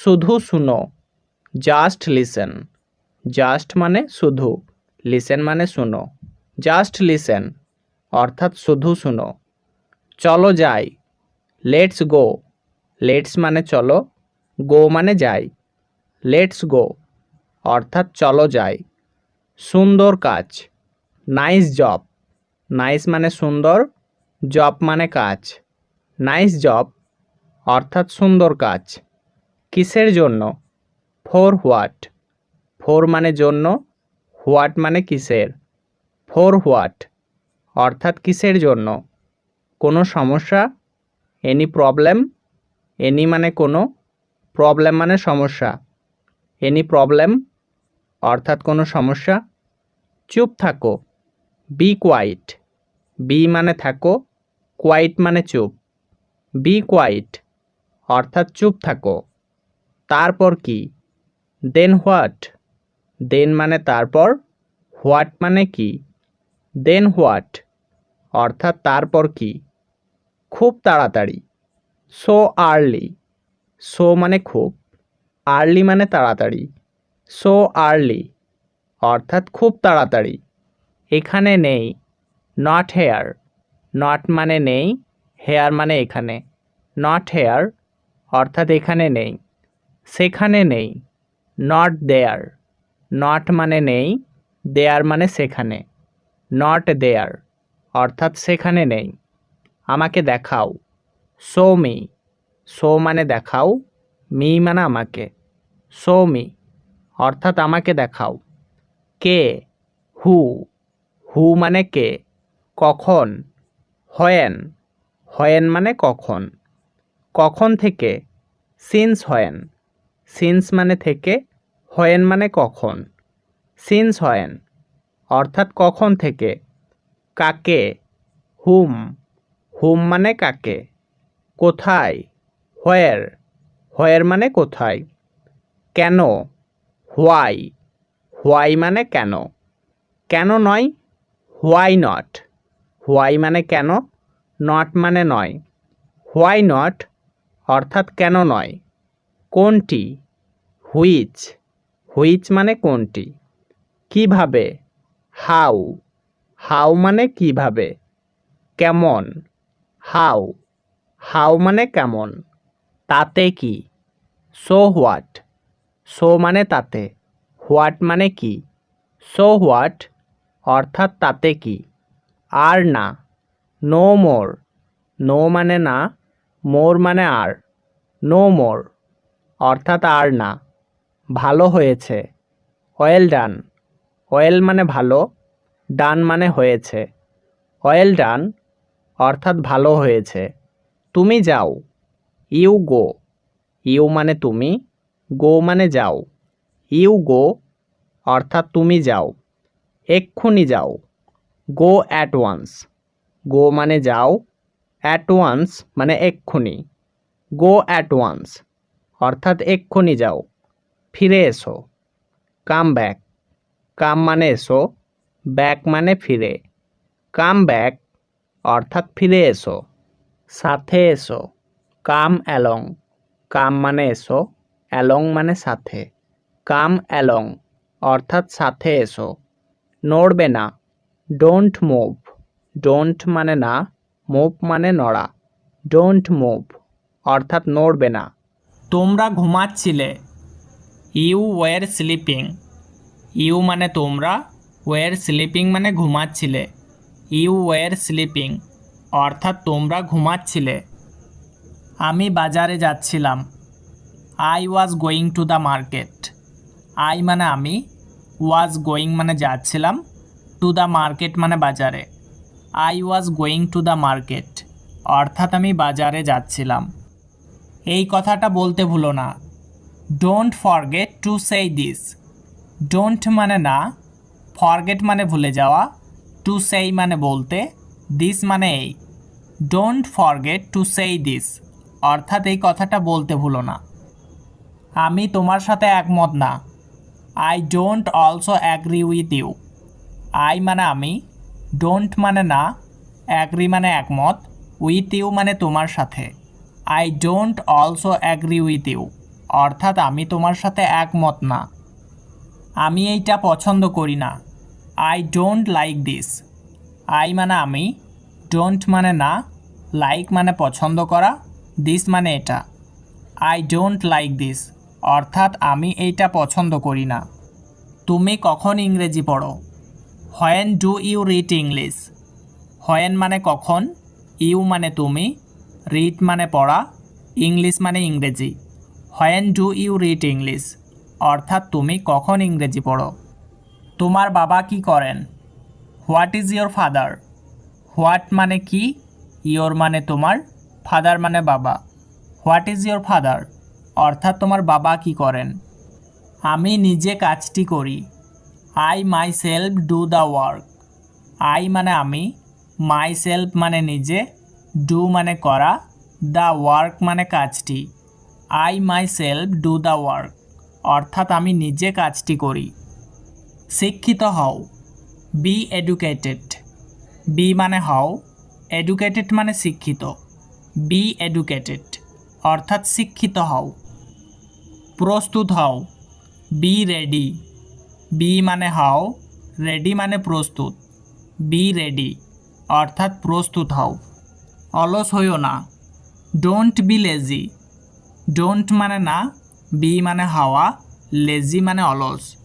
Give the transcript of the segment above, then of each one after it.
শুধু শুনো, just listen. Just মানে শুধু, লিসেন মানে শুনো। জাস্ট লিসেন অর্থাৎ শুধু শুনো। চলো যাই, লেটস গো। লেটস মানে চলো, গো মানে যাই। লেটস গো অর্থাৎ চলো যাই। সুন্দর কাজ, নাইস জব। নাইস মানে সুন্দর, জব মানে কাজ। নাইস জব অর্থাৎ সুন্দর কাজ। কিসের জন্য? For what. ফর মানে জন্য, হোয়াট মানে কিসের। ফর হোয়াট অর্থাৎ কিসের জন্য। কোনো সমস্যা? Any problem. এনি মানে কোনো, প্রবলেম মানে সমস্যা। এনি প্রবলেম অর্থাৎ কোনো সমস্যা। চুপ থাকো, বি কোয়াইট। বি মানে থাকো, কোয়াইট মানে চুপ। বি কোয়াইট অর্থাৎ চুপ থাকো। তারপর কি? দেন হোয়াট। দেন মানে তারপর, হোয়াট মানে কি। দেন হোয়াট অর্থাৎ তারপর কি। খুব তাড়াতাড়ি, সো আর্লি। সো মানে খুব, আর্লি মানে তাড়াতাড়ি। সো আর্লি অর্থাৎ খুব তাড়াতাড়ি। এখানে নেই, নট হেয়ার। নট মানে নেই, হেয়ার মানে এখানে। নট হেয়ার অর্থাৎ এখানে নেই। সেখানে নেই, নট দেয়ার। নট মানে নেই, দেয়ার মানে সেখানে। নট দেয়ার অর্থাৎ সেখানে নেই। আমাকে দেখাও, শো মি। শো মানে দেখাও, মি মানে আমাকে। শো মি অর্থাৎ আমাকে দেখাও। কে? হু। হু মানে কে। কখন? হোয়েন। হোয়েন মানে কখন। কখন থেকে? Since when. সিন্স মানে থেকে, হোয়েন মানে কখন। সিন্স হোয়েন অর্থাৎ কখন থেকে। কাকে? হুম। হুম মানে কাকে। কোথায়? হোয়ার। হোয়ার মানে কোথায়। কেন? হোয়াই। হোয়াই মানে কেন। কেন নয়? Why not. হোয়াই মানে কেন, নট মানে নয়। হোয়াই নট অর্থাৎ কেন নয়। কোনটি? হুইচ। হুইচ মানে কোনটি। কিভাবে? হাউ। হাউ মানে কিভাবে। কেমন? হাউ। হাউ মানে কেমন। তাতে কি? So what. সো মানে তাতে, হোয়াট মানে কি। সো হোয়াট অর্থাৎ তাতে কি। আর না, নো মোর। নো মানে না, মোর মানে আর। নো মোর অর্থাৎ আর না। ভালো হয়েছে, ওয়েল ডান। ওয়েল মানে ভালো, ডান মানে হয়েছে। ওয়েল ডান অর্থাৎ ভালো হয়েছে। তুমি যাও, ইউ গো। ইউ মানে তুমি, গো মানে যাও। ইউ গো অর্থাৎ তুমি যাও। এক্ষুনি যাও, গো অ্যাট ওয়ান্স। গো মানে যাও, অ্যাট ওয়ান্স মানে এক্ষুনি। গো অ্যাট ওয়ান্স অর্থাৎ এক্ষুনি যাও। ফিরে এসো, কাম ব্যাক। কাম মানে এসো, ব্যাক মানে ফিরে। কাম ব্যাক অর্থাৎ ফিরে এসো। সাথে এসো, কাম অ্যালং। কাম মানে এসো, অ্যালং মানে সাথে। কাম অ্যালং অর্থাৎ সাথে এসো। নড়বে না, ডোন্ট মুভ। ডোন্ট মানে না, মুভ মানে নড়া। ডোন্ট মুভ অর্থাৎ নড়বে না। তোমরা ঘুমাচ্ছিলে, ইউ ওয়ার স্লিপিং। ইউ মানে তোমরা, ওয়ার স্লিপিং মানে ঘুমাচ্ছিলে। ইউ ওয়ার স্লিপিং অর্থাৎ তোমরা ঘুমাচ্ছিলে। আমি বাজারে যাচ্ছিলাম, I was going to the market. I মানে আমি, ওয়াজ গোয়িং মানে যাচ্ছিলাম, টু দ্য মার্কেট মানে বাজারে। I was going to the market অর্থাৎ আমি বাজারে যাচ্ছিলাম। এই কথাটা বলতে ভুলো না, ডোন্ট ফরগেট টু সেই দিস। ডোন্ট মানে না, ফরগেট মানে ভুলে যাওয়া, টু সেই মানে বলতে, দিস মানে এই। ডোন্ট ফরগেট টু সেই দিস অর্থাৎ এই কথাটা বলতে ভুলো না। আমি তোমার সাথে একমত না, I don't also agree with you. I মানে আমি, ডোন্ট মানে না, অ্যাগ্রি মানে একমত, উইথ ইউ মানে তোমার সাথে। I don't also agree with you অর্থাৎ আমি তোমার সাথে একমত না। আমি এইটা পছন্দ করি না। I don't like this. I মানে আমি, ডোন্ট মানে না, লাইক মানে পছন্দ করা, দিস মানে এটা। আই ডোন্ট লাইক দিস অর্থাৎ আমি এইটা পছন্দ করি না। তুমি কখন ইংরেজি পড়ো? When do you read English? When মানে কখন, ইউ মানে তুমি, রিড মানে পড়া, ইংলিশ মানে ইংরেজি। When do you read English অর্থাৎ তুমি কখন ইংরেজি পড়ো। তোমার বাবা কি করেন? What is your father? What মানে কি, ইয়োর মানে তোমার, ফাদার মানে বাবা। হোয়াট ইজ ইয়োর ফাদার অর্থাৎ তোমার বাবা কি করেন। আমি নিজে কাজটি করি। I my self do the work. I মানে আমি, মাই সেলফ মানে নিজে, ডু মানে করা, দ্য ওয়ার্ক মানে কাজটি। I my self do the work অর্থাৎ আমি নিজে কাজটি করি। শিক্ষিত হও। B educated. বি মানে হও, এডুকেটেড মানে শিক্ষিত। বি এডুকেটেড অর্থাৎ শিক্ষিত হও। প্রস্তুত হও। B ready. বি মানে হও, রেডি মানে প্রস্তুত। বি রেডি অর্থাৎ প্রস্তুত হও। অলস হইও না। Don't be lazy. ডোন্ট মানে না, বি মানে হওয়া, লেজি মানে অলস।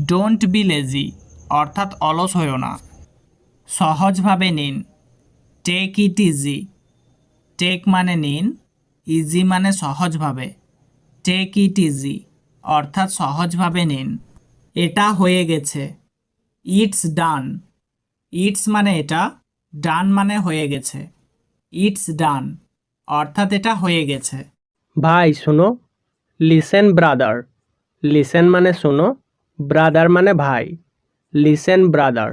ডোন্ট বি লেজি অর্থাৎ অলস হইও না। সহজভাবে নিন। Take it easy. টেক মানে নিন, ইজি মানে সহজভাবে। টেক ইট ইজি অর্থাৎ সহজভাবে নিন। এটা হয়ে গেছে। It's done. ইটস মানে এটা, ডান মানে হয়ে গেছে। ইটস ডান অর্থাৎ এটা হয়ে গেছে। ভাই শুনো। Listen brother. লিসেন মানে শুনো, ব্রাদার মানে ভাই। লিসেন ব্রাদার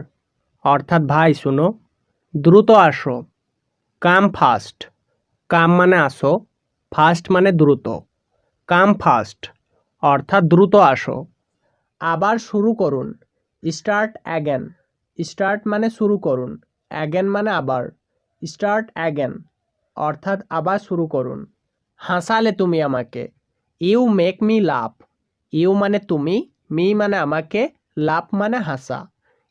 অর্থাৎ ভাই শুনো। দ্রুত আসো। কাম ফাস্ট। কাম মানে আসো, ফাস্ট মানে দ্রুত। কাম ফাস্ট অর্থাৎ দ্রুত আসো। আবার শুরু করুন। Start again. স্টার্ট মানে শুরু করুন, অ্যাগেন মানে আবার। স্টার্ট অ্যাগেন অর্থাৎ আবার শুরু করুন। হাসালে তুমি আমাকে। You make me love. You মানে তুমি, মি মানে আমাকে, লাভ মানে হাসা।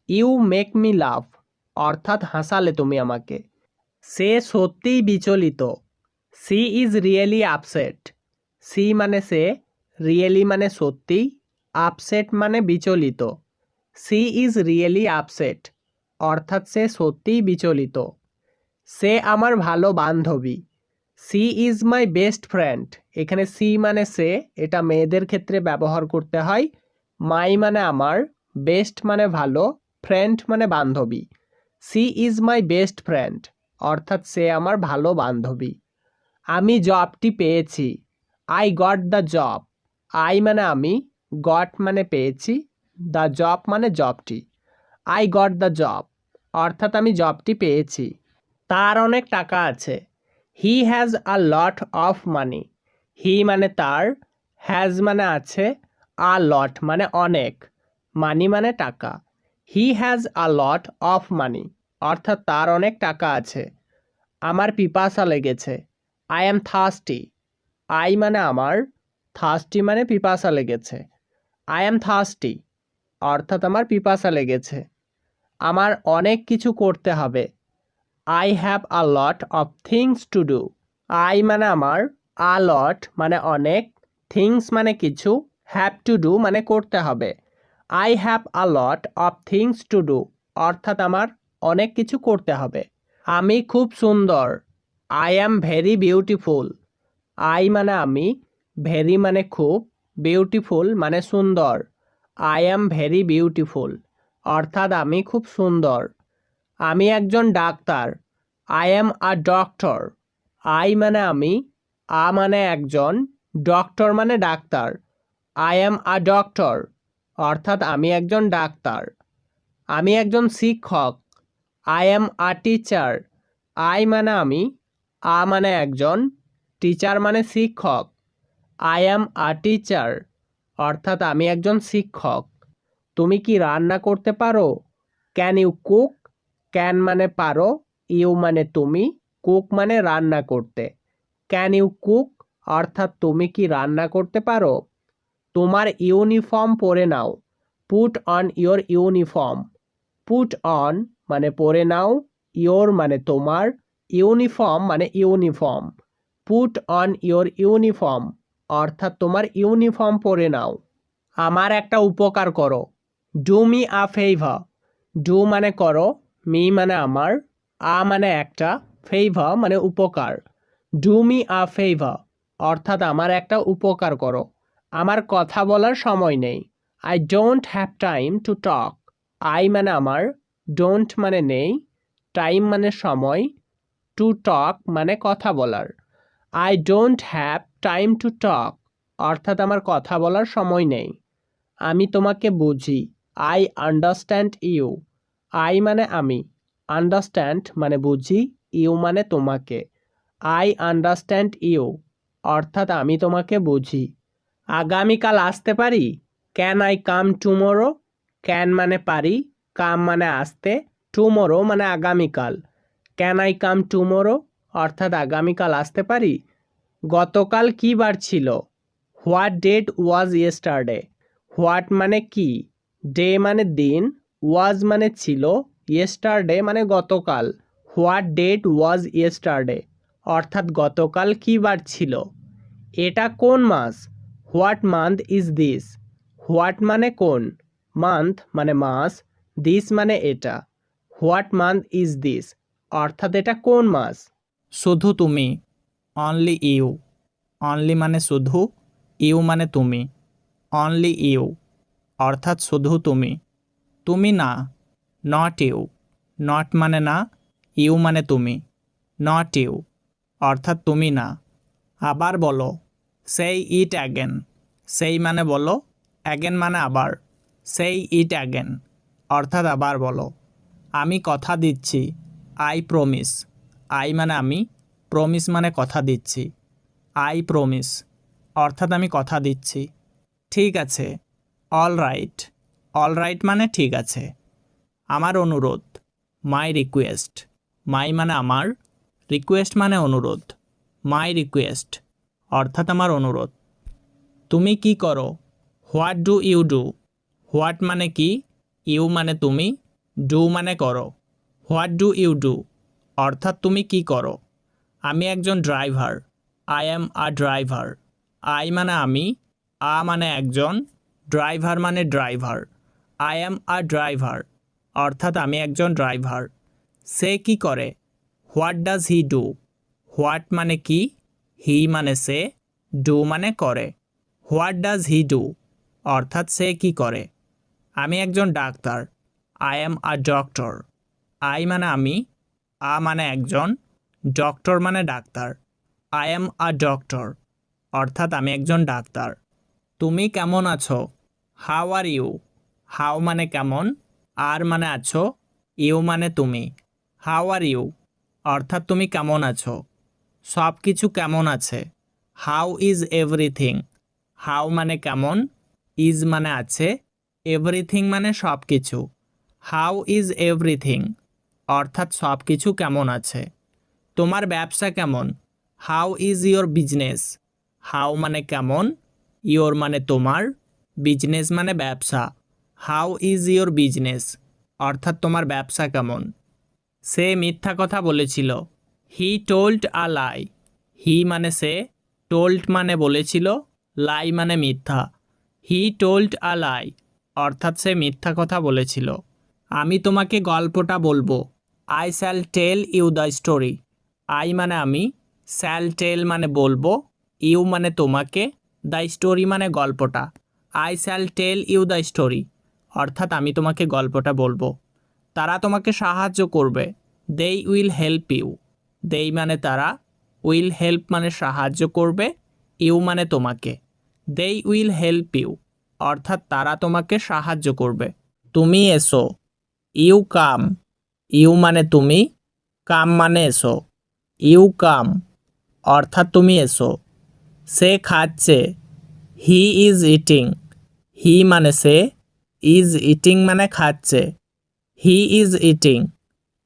ইউ মেক মি লাভ অর্থাৎ হাসালে তুমি আমাকে। সে সত্যিই বিচলিত। She is really upset. She মানে সে, রিয়েলি মানে সত্যি, আপসেট মানে বিচলিত। সি ইজ রিয়েলি আপসেট অর্থাৎ সে সত্যিই বিচলিত। সে আমার ভালো বান্ধবী। She is my best friend. এখানে সি মানে সে, এটা মেয়েদের ক্ষেত্রে ব্যবহার করতে হয়। মাই মানে আমার, বেস্ট মানে ভালো, ফ্রেন্ড মানে বান্ধবী। She is my best friend অর্থাৎ সে আমার ভালো বান্ধবী। আমি জবটি পেয়েছি। I got the job. I মানে আমি, গট মানে পেয়েছি, দ্য জব মানে জবটি। আই গট দ্য জব অর্থাৎ আমি জবটি পেয়েছি। তার অনেক টাকা আছে। He has a lot of money. হি মানে তার, হ্যাজ মানে আছে, আ লট মানে অনেক, মানি মানে টাকা। He has a lot of money অর্থাৎ তার অনেক টাকা আছে। আমার পিপাসা লেগেছে। I am thirsty. আই মানে আমার, থার্স্টি মানে পিপাসা লেগেছে। আই অ্যাম থার্স্টি অর্থাৎ আমার পিপাসা লেগেছে। আমার অনেক কিছু করতে হবে। I have a lot of things to do. I মানে আমার, আ লট মানে অনেক, থিংস মানে কিছু, হ্যাভ টু ডু মানে করতে হবে। I have a lot of things to do অর্থাৎ আমার অনেক কিছু করতে হবে। আমি খুব সুন্দর। I am very beautiful. I মানে আমি, ভেরি মানে খুব, বিউটিফুল মানে সুন্দর। আই অ্যাম ভেরি বিউটিফুল অর্থাৎ আমি খুব সুন্দর। আমি একজন doctor. I am a doctor. I মানে আমি, আ মানে একজন, ডক্টর মানে doctor. I am a doctor অর্থাৎ আমি একজন ডাক্তার। আমি একজন শিক্ষক। I am a teacher. I মানে আমি, আ মানে একজন, টিচার মানে শিক্ষক। আই অ্যাম আ টিচার অর্থাৎ আমি একজন শিক্ষক। তুমি কি রান্না করতে পারো? Can you cook? ক্যান মানে পারো, ইউ মানে তুমি, কুক মানে রান্না করতে। ক্যান ইউ কুক অর্থাৎ তুমি কি রান্না করতে পারো? তোমার ইউনিফর্ম পরে নাও। Put on your uniform. Put on মানে পরে নাও, ইয়োর মানে তোমার, ইউনিফর্ম মানে uniform. Put on your uniform অর্থাৎ তোমার ইউনিফর্ম পরে নাও। আমার একটা উপকার করো। Do me a favour. Do মানে করো, মি মানে আমার, আ মানে একটা, ফেভার মানে উপকার। ডু মি আ ফেভার অর্থাৎ আমার একটা উপকার করো। আমার কথা বলার সময় নেই। I don't have time to talk. I মানে আমার, ডোন্ট মানে নেই, টাইম মানে সময়, টু টক মানে কথা বলার। I don't have time to talk অর্থাৎ আমার কথা বলার সময় নেই। আমি তোমাকে বুঝি। I understand you. আই মানে আমি, আন্ডারস্ট্যান্ড মানে বুঝি, ইউ মানে তোমাকে। আই আন্ডারস্ট্যান্ড ইউ অর্থাৎ আমি তোমাকে বুঝি। আগামীকাল আসতে পারি? Can I come tomorrow? Can মানে পারি, কাম মানে আসতে, টুমোরো মানে আগামীকাল। ক্যান আই কাম টুমোরো অর্থাৎ আগামীকাল আসতে পারি। গতকাল কী বার ছিল? What date was yesterday? What মানে কি, ডে মানে দিন, ওয়াজ মানে ছিল, ইয়েস্টারডে মানে গতকাল। হোয়াট ডেট ওয়াজ ইয়েস্টারডে অর্থাৎ গতকাল কী বার ছিল। এটা কোন মাস? What month is this? What মানে কোন, মান্থ মানে মাস, দিস মানে এটা। হোয়াট মান্থ ইজ দিস অর্থাৎ এটা কোন মাস। শুধু তুমি, অনলি ইউ। অনলি মানে শুধু, ইউ মানে তুমি। অনলি ইউ অর্থাৎ শুধু তুমি। তুমি না, নট ইউ। নট মানে না, ইউ মানে তুমি। নট ইউ অর্থাৎ তুমি না। আবার বলো। সেই ইট অ্যাগেন। সেই মানে বলো, অ্যাগেন মানে আবার। সেই ইট অ্যাগেন অর্থাৎ আবার বলো। আমি কথা দিচ্ছি। I promise. আই মানে আমি, প্রমিস মানে কথা দিচ্ছি। আই প্রমিস অর্থাৎ আমি কথা দিচ্ছি। ঠিক আছে। All right. অল রাইট মানে ঠিক আছে। আমার অনুরোধ। My request. মাই মানে আমার, রিকোয়েস্ট মানে অনুরোধ। মাই রিকোয়েস্ট অর্থাৎ আমার অনুরোধ। তুমি কি করো? What do you do? What মানে কি, ইউ মানে তুমি, ডু মানে করো। হোয়াট ডু ইউ ডু অর্থাৎ তুমি কি করো। আমি একজন driver. I am a driver. I মানে আমি, আ মানে একজন, ড্রাইভার মানে driver. I am a driver অর্থাৎ আমি একজন ড্রাইভার। সে কি করে? What does he do? What মানে কি, হি মানে সে, ডু মানে করে। হোয়াট ডাজ হি ডু অর্থাৎ সে কি করে। আমি একজন doctor. I am a doctor. I মানে আমি, আ মানে একজন, ডক্টর মানে doctor. I am a doctor অর্থাৎ আমি একজন ডাক্তার। তুমি কেমন আছো? How are you? হাউ মানে কেমন, আর মানে আছো, ইউ মানে তুমি। হাউ আর ইউ অর্থাৎ তুমি কেমন আছো। সব কিছু কেমন আছে। How is everything? হাউ মানে কেমন, ইজ মানে আছে, এভরিথিং মানে সব কিছু। হাউ ইজ এভরিথিং অর্থাৎ সব কিছু কেমন আছে। তোমার ব্যবসা কেমন? How is your business? How মানে কেমন, ইয়োর মানে তোমার, বিজনেস মানে ব্যবসা। হাউ ইজ ইয়োর বিজনেস অর্থাৎ তোমার ব্যবসা কেমন। সে মিথ্যা কথা বলেছিল। হি টোল্ড আ লাই। হি মানে সে, টোল্ড মানে বলেছিল, লাই মানে মিথ্যা। হি টোল্ড আ লাই অর্থাৎ সে মিথ্যা কথা বলেছিল। আমি তোমাকে গল্পটা বলবো। I shall tell you the story. I মানে আমি, শ্যাল টেল মানে বলবো, ইউ মানে তোমাকে, দ্য স্টোরি মানে গল্পটা। I shall tell you the story অর্থাৎ আমি তোমাকে গল্পটা বলবো। তারা তোমাকে সাহায্য করবে। They will help you. They মানে তারা, উইল হেল্প মানে সাহায্য করবে, ইউ মানে তোমাকে। দে উইল হেল্প ইউ অর্থাৎ তারা তোমাকে সাহায্য করবে। তুমি এসো। You come. ইউ মানে তুমি, কাম মানে এসো। ইউ কাম অর্থাৎ তুমি এসো। সে খাচ্ছে। He is eating. হি মানে সে, ইজ ইটিং মানে খাচ্ছে। হি ইজ ইটিং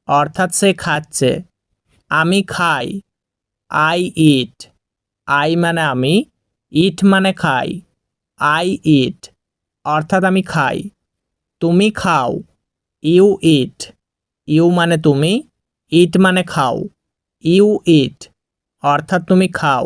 অর্থাৎ সে খাচ্ছে। আমি খাই। I eat. আই মানে আমি, ইট মানে খাই, আই ইট অর্থাৎ আমি খাই। তুমি খাও, ইউ ইট, ইউ মানে তুমি, ইট মানে খাও, ইউ ইট অর্থাৎ তুমি খাও।